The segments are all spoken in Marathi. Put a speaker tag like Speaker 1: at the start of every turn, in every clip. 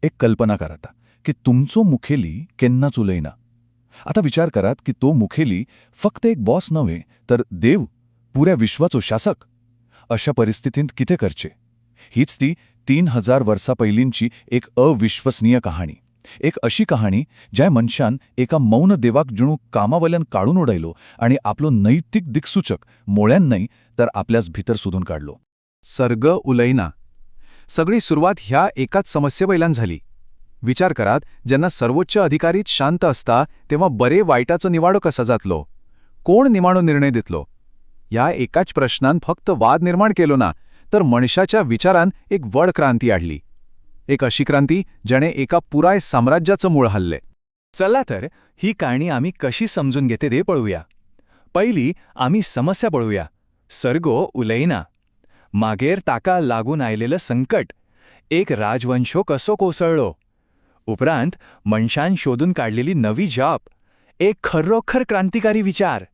Speaker 1: एक कल्पना करात की तुमचो मुखेली केन्नाच उलयना. आता विचार करात की तो मुखेली फक्त एक बॉस नव्हे तर देव, पुऱ्या विश्वाचो शासक. अशा परिस्थितीत कितें करचे? हीच ती 3000 वर्सां पयलींची एक अविश्वसनीय कहाणी. एक अशी कहाणी ज्या मनशान एका मौन देवाक जणू कामावयल्यान काढून उडयलो आणि आपलो नैतीक दिक्सूचक मोळ्यान न्हय तर आपल्याच भितर सोदून काढलो.
Speaker 2: सर्ग उलयना. सगळी सुरुवात ह्या एकाच समस्येवयल्यान झाली. विचार करात, जेन्ना सर्वोच्च अधिकारीच शांत असता तेव्हा बरे वायटाचो निवाडो कसा जातलो? कोण निमाणो निर्णय दितलो? ह्या एकाच प्रश्नान फक्त वाद निर्माण केलो ना, तर मनशाच्या विचारान एक व्हड क्रांती हाडली. एक अशी क्रांती जेणे एका पुराय साम्राज्याचं मूळ हल्ले.
Speaker 3: चला तर ही काणी आम्ही कशी समजून घेते ते पळूया. पहिली आम्ही समस्या पळूया. सर्गो उलयना. मागेर ताका लागून आयलेलं संकट. एक राजवंशो कसो कोसळलो. उपरांत मनशान शोधून काढलेली नवी जाप. एक खरोखर क्रांतिकारी विचार.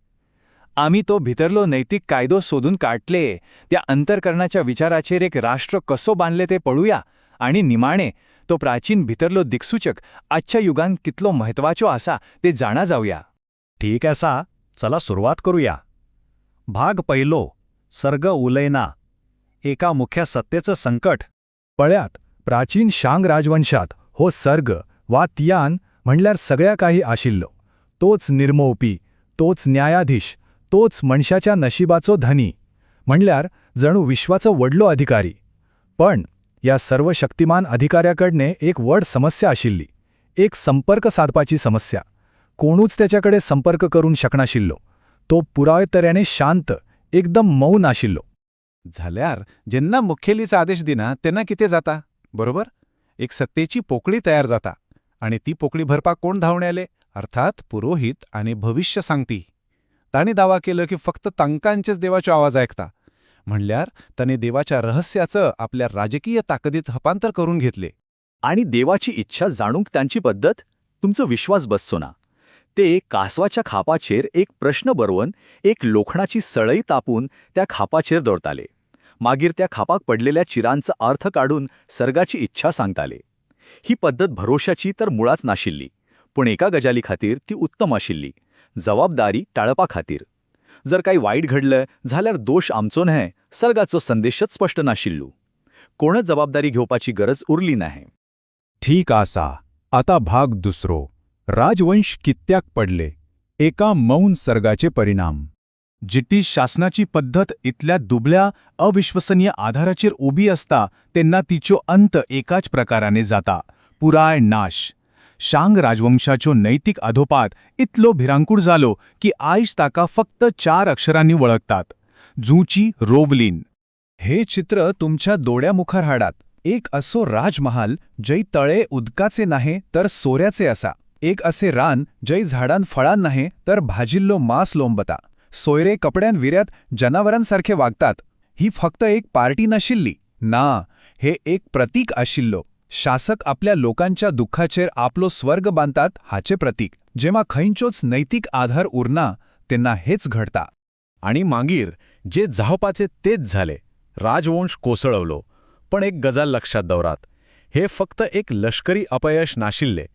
Speaker 3: आम्ही तो भितरलो नैतिक कायदो सोदून काढले. त्या अंतर्करणाच्या विचाराचेर एक राष्ट्र कसो बांधले ते पळूया. आणि निमाणे तो प्राचीन भितरलो दिक्सूचक आजच्या युगांत कितलो महत्वाचो आसा ते जाणा जावया.
Speaker 4: ठीक आसा, चला सुरुवात करूया. भाग पहिलो. सर्ग उलयना. एका मुख्य सत्तेचं संकट.
Speaker 1: पळ्यात, प्राचीन शांग राजवंशात हो सर्ग वा तियान म्हणल्यार सगळ्या काही आशिल्लो. तोच निर्मोवपी, तोच न्यायाधीश, तोच मनशाच्या नशिबाचो धनी. म्हणल्यार जणू विश्वाचो व्हडलो अधिकारी. पण या सर्व शक्तिमान अधिकाऱ्याकडने एक व्हड समस्या आशिल्ली. एक संपर्क साधपाची समस्या. कोणूच त्याच्याकडे संपर्क करून शकनाशिल्लो. तो पुराय तऱ्याने शांत, एकदम मौन आशिल्लो.
Speaker 2: झाल्यार जेन्ना मुखेलीचा आदेश दिना तेन्ना कितें जाता, बरोबर? एक सत्तेची पोकळी तयार जाता. आणि ती पोकळी भरपाक कोण धांवणे आले? अर्थात पुरोहित आणि भविष्य सांगती. तांणी दावा केलो की फक्त तांकांचेच देवाचो आवाज ऐकता. म्हणल्यार तांणी देवाच्या रहस्याचं आपल्या राजकीय ताकदीत हपांतर करून घेतले.
Speaker 3: आणि देवाची इच्छा जाणूक त्यांची पद्धत तुमचो विश्वास बसचो ना. ते कासवाच्या खापाचेर एक प्रश्न बरोवन एक लोखणाची सळई तापून त्या खापाचेर दवरताले. मागीर त्या खापाक पडलेल्या चिरांचा अर्थ काढून सर्गाची इच्छा सांगताले. ही पद्धत भरोशाची तर मुळाच नाशिल्ली. पूण एका गजाली खातीर ती उत्तम आशिल्ली. जबाबदारी टाळपा खातीर. जर काही वाईट घडलं जाल्यार दोष आमचो न्हय, सर्गाचो संदेशच स्पष्ट नाशिल्लो. कोणच जबाबदारी घेवपाची गरज उरली नाही.
Speaker 2: ठीक आसा. आता भाग दुसरो. राजवंश कित्याक पडले. एका मौन सर्गाचे परिणाम.
Speaker 3: जिट्टी शासनाची पद्धत इतल्या दुबळ्या अविश्वसनीय आधाराचेर उबी असता तेन्ना तिच्यो अंत एकाच प्रकाराने जाता. पुराय नाश. शांग राजवंशाचो नैतिक अधोपात इतलो भिरांकूळ जालो की आयज ताका फक्त 4 अक्षरांनी वळखतात. जूची रोवलीन.
Speaker 2: हे चित्र तुमच्या दोळ्यामुखार हाडात. एक असो राजमहाल जै तळे उदकाचे नाहे तर सोऱ्याचे असा. एक असे रान जै झाडान फळां नाहे तर भाजिल्लो मांस लोंबता. सोयरे कपड्यान विर्यात जनावरांसारखे वागतात. ही फक्त एक पार्टी नाशिल्ली. ना, हे एक प्रतीक आशिल्लो. शासक आपल्या लोकांच्या दुःखाचेर आपलो स्वर्ग बांधतात हाचे प्रतीक. जेव्हा खंयचोच नैतिक आधार उरना तेन्ना हेच घडता.
Speaker 4: आणि मागीर जे जावपाचे तेच झाले. राजवंश कोसळवलो. पण एक गजाल लक्षात दवरात. हे फक्त एक लष्करी अपयश नाशिल्ले.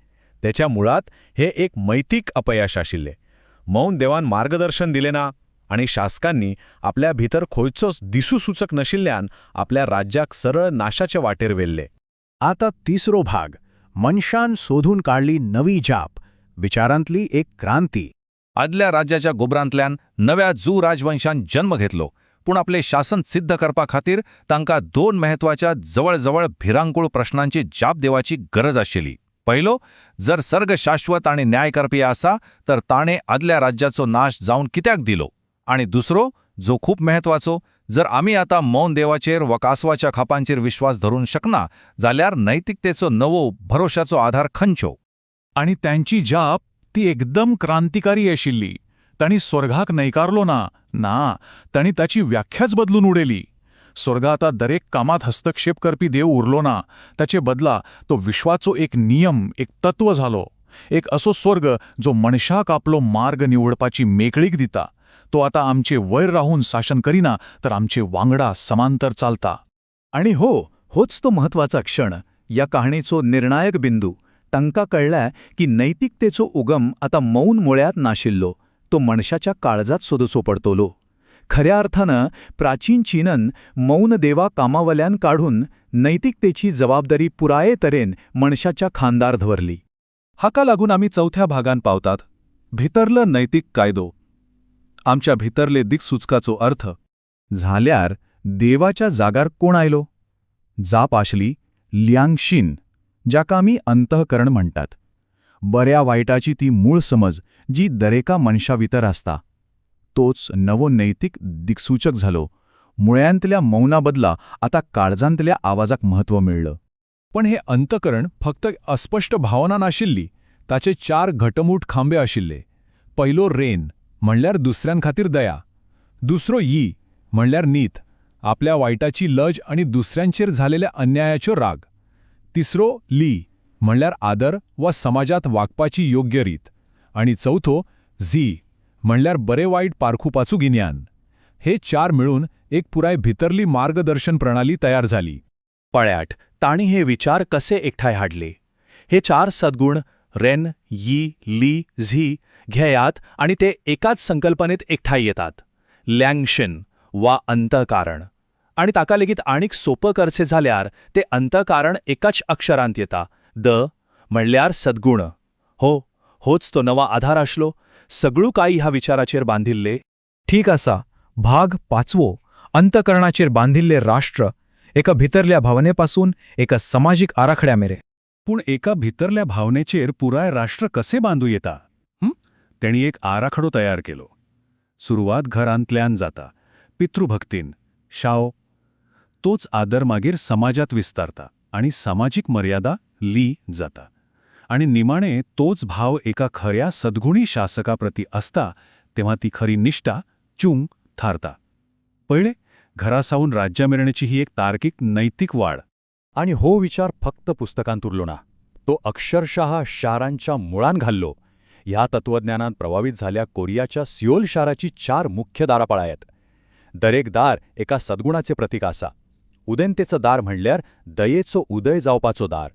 Speaker 4: त्याच्या मुळात हे एक मैतिक अपयश आशिल्ले. मौन देवान मार्गदर्शन दिले ना आणि शासकांनी आपल्या भितर खंयचोच दिसूसूचक नशिल्ल्यान आपल्या राज्याक सरळ नाशाचे वाटेर वेल्ले.
Speaker 5: आता तिसरो भाग. मनशान सोधून काढली नवी जाप. विचारांतली एक क्रांती.
Speaker 6: आदल्या राज्याच्या गोबरांतल्यान नव्या जू राजवंशान जन्म घेतलो. पूण आपले शासन सिद्ध करपा खातीर तांकां 2 महत्वाच्या जवळजवळ भिरांकूळ प्रश्नांची जाप देवाची गरज आशिल्ली. पहिलो, जर सर्ग शाश्वत आणि न्याय करपी आसा तर ताणे आदल्या राज्याचो नाश जावन कित्याक दिलो. आणि दुसरो, जो खूप महत्वाचो, जर आम्ही आता मौन देवाचेर वा कासवाच्या खापांचेर विश्वास धरून शकना जाल्यार नैतिकतेचो नवो भरोशाचो आधार खंयचो.
Speaker 1: आणि त्यांची जाप ती एकदम क्रांतिकारी आशिल्ली. तांणी स्वर्गाक न्हयकारलो ना, तांणी ताची व्याख्याच बदलून उडयली. स्वर्ग आता दरेक कामात हस्तक्षेप करपी देव उरलो ना. ताचे बदला तो विश्वाचो एक नियम, एक तत्व झालो. एक असो स्वर्ग जो मनशाक आपलो मार्ग निवडपाची मेकळीक दिता. तो आता आमचे वयर राहून शासन करिना तर आमचे वांगडा समांतर चालता.
Speaker 3: आणि होच तो महत्वाचा क्षण या कहाणीचो निर्णायक बिंदू तांकां कळ्ळा की नैतिकतेचो उगम आता मौन मुळ्यात नाशिल्लो, तो मनशाच्या काळजात सोदूचो पडटलो. खऱ्या अर्थानं प्राचीन चीनन मौन देवा कामावल्यान काढून नैतिकतेची जबाबदारी पुराये तरेन मनशाच्या खांदार धरली.
Speaker 2: हाका लागून आमी चौथ्या भागान पावतात, भितरलो नैतीक कायदो. आमच्या भितरले दिक्सूचकाचो अर्थ. झाल्यार देवाच्या जागार कोण आयलो? जाप आशली लियांगशिन, जाका आमी अंतःकरण म्हणटात. बऱ्या वायटाची ती मूळ समज जी दरेका मनशा भितर आसता. तोच नवो नैतीक दिक्सूचक झालो. मुळ्यांतल्या मौना बदला आता काळजांतल्या आवाजाक महत्व मेळ्ळं.
Speaker 1: पण हे अंतकरण फक्त अस्पष्ट भावना नाशिल्ली, ताचे 4 घटमूट खांबे आशिल्ले. पयलो रेन म्हणल्यार दुसऱ्यांखातीर दया, दुसरो यी म्हणल्यार नीत, आपल्या वायटाची लज आणि दुसऱ्यांचेर झालेल्या अन्यायाचो राग. तिसरो ली म्हणल्यार आदर वा समाजात वागपाची योग्य रीत. आणि चौथो झी म्हणल्यार बरे वाईट पारखुपाचो गिन्यान. हे 4 मिळून एक पुराय भितरली मार्गदर्शन प्रणाली तयार झाली.
Speaker 3: पळयाट ताणी हे विचार कसे एकठांय हाडले. हे 4 सद्गुण रेन, यी, ली, झी घेयात आणि ते एकाच संकल्पनेत एकठांय येतात. ल्यांगशिन वा अंतःकारण. आणि ताका लेगीत आनीक सोपं करचे जाल्यार ते अंतःकारण एकाच अक्षरांत येता. द म्हणल्यार सद्गुण. होच तो नवा आधार आसलो. सगळू काही ह्या विचाराचेर बांधिल्ले.
Speaker 2: ठीक आसा. भाग 5 अंतःकरणाचेर बांधिल्ले राष्ट्र, एका भितरल्या भावनेपासून एका सामाजिक आराखड्यामेरेन. पूण एका भितरल्या भावनेचेर पुराय राष्ट्र कसे बांधू येता? तेणी एक आराखडो तयार केलो. सुरुवात घरांतल्यान जाता, पितृभक्तीन, शाओ. तोच आदर मागीर समाजात विस्तारता आणि सामाजिक मर्यादा ली जाता. आणि निमाणे तोच भाव एका खऱ्या सद्गुणी शासकाप्रती असता तेव्हा ती खरी निष्ठा चुंग थारता. पहिले घरासावून राज्यामेरेनची ही एक तार्किक नैतिक वाढ.
Speaker 3: आणि हो विचार फक्त पुस्तकांत उरलो ना, तो अक्षरशः शारांच्या मुळान घाल्लो. ह्या तत्वज्ञानात प्रभावित झाल्या कोरियाच्या सिओल शाराची 4 मुख्य दारां पळयात. दरेक दार एका सद्गुणाचे प्रतीक आसा. उदेंतेचं दार म्हणल्यार दयेचो उदय जावपाचो दार,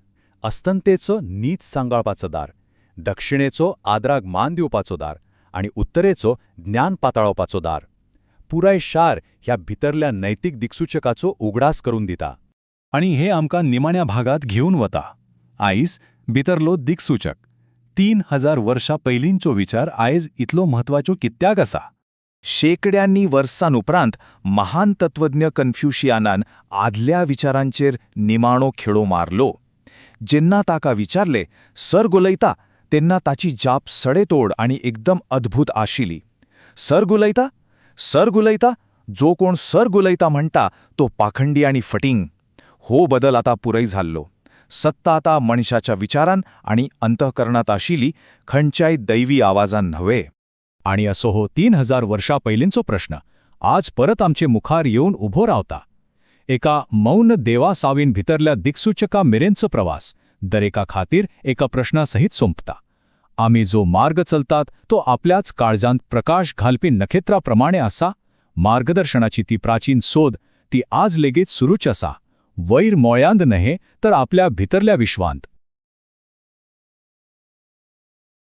Speaker 3: अस्तंतेचो नीत सांगाळपाचो दार, दक्षिणेचो आदराक मान दिवपाचो दार आणि उत्तरेचो ज्ञान पाताळवपाचो दार. पुराय शार ह्या भितरल्या नैतीक दिक्सूचकाचो उगडास करून दिता.
Speaker 2: आणि हे आमकां निमाण्या भागात घेऊन वता. आयज भितरलो दिक्सूचक. 3000 वर्सां पयलींचो विचार आयज इतलो म्हत्वाचो कित्याक आसा?
Speaker 3: शेकड्यांनी वर्सां उपरांत महान तत्वज्ञ कन्फ्युशियानान आदल्या विचारांचेर निमाणो खेळो मारलो. जेन्ना ताका विचारले सर्ग उलयता तेन्ना ताची जाप सडेतोड आणि एकदम अद्भुत आशिल्ली. सर्ग उलयता? जो कोण सर्ग उलयता म्हणटा तो पाखंडी आणि फटींग. हो बदल आता पुरय जाल्लो. सत्ता आता मनशाच्या विचारान आणि अंतःकरणात आशिल्ली, खंयच्याय दैवी आवाजान न्हवे.
Speaker 2: आणि असो हो 3000 वर्षा पयलींचो प्रश्न आज परत आमचे मुखार येवन उभो रावता. एका मौन देवा सावीन भितरल्या दिक्सूचका मेरेनचो प्रवास दरेका खातीर एका प्रश्नासहित सोंपता. आमी जो मार्ग चलतात तो आपल्याच काळजांत प्रकाश घालपी नखेत्राप्रमाणे आसा. मार्गदर्शनाची ती प्राचीन सोद ती आज लेगीत सुरूच आसा. वैर मोळ्यांद न्हय तर आपल्या भितरल्या विश्वांत.